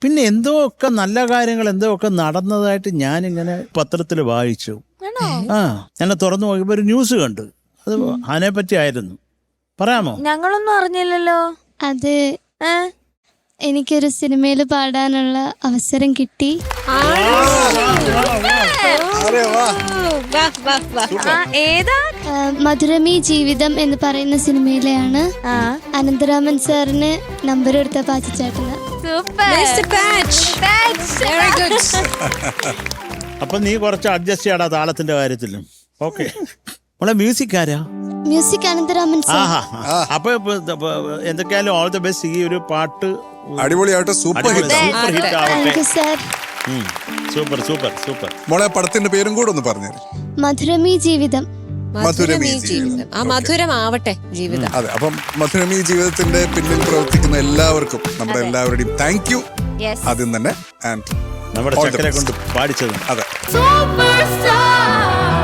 പിന്നെ എന്തോ ഒക്കെ നല്ല കാര്യങ്ങൾ എന്തോ ഒക്കെ നടന്നതായിട്ട് ഞാനിങ്ങനെ പത്രത്തിൽ വായിച്ചു. ഞാൻ തുറന്നു നോക്കിയപ്പോൾ ഒരു ന്യൂസ് കണ്ടു. അത് അതിനെ പറ്റി ആയിരുന്നു. പറയാമോ? ഞങ്ങളൊന്നും അറിഞ്ഞില്ലല്ലോ. അത് എനിക്കൊരു സിനിമയിൽ പാടാനുള്ള അവസരം കിട്ടി. ഏതാ? മധുരമീ ജീവിതം എന്ന് പറയുന്ന സിനിമയിലെയാണ്. അനന്തരാമൻ സാറിന് നമ്പർ എടുത്ത പാച്ചിച്ചേട്ടന്. അപ്പൊ നീ കുറച്ച് അഡ്ജസ്റ്റ് ചെയ്യാടാ താളത്തിന്റെ കാര്യത്തിലും. ഓക്കെ. നമ്മളെ മ്യൂസിക് ആരാ? Music Anantharaman sir. അപ്പൊ എന്തൊക്കെയായാലും ഓൾ ദ ബെസ്റ്റ്. ഈ ഒരു പാട്ട് അടിപൊളിയായിട്ട് സൂപ്പർ ഹിറ്റ് ആവട്ടെ. Sir super super super. മോളെ പടത്തിന്റെ പേരും കൂടെ ഒന്ന് പറഞ്ഞു. മധുരമീ ജീവിതം. മധുരമീ ജീവിതം. ആ മധുരമാവട്ടെ ജീവിതം. അതെ, അപ്പം മധുരമീ ജീവിതത്തിന്റെ പിന്നിൽ പ്രവർത്തിക്കുന്ന എല്ലാവർക്കും നമ്മുടെ എല്ലാവരുടെയും താങ്ക് യു ആദ്യം തന്നെ. ആൻഡ് നമ്മുടെ ചക്കരെ കൊണ്ട് പാടിച്ചത്. അതെ. Super star.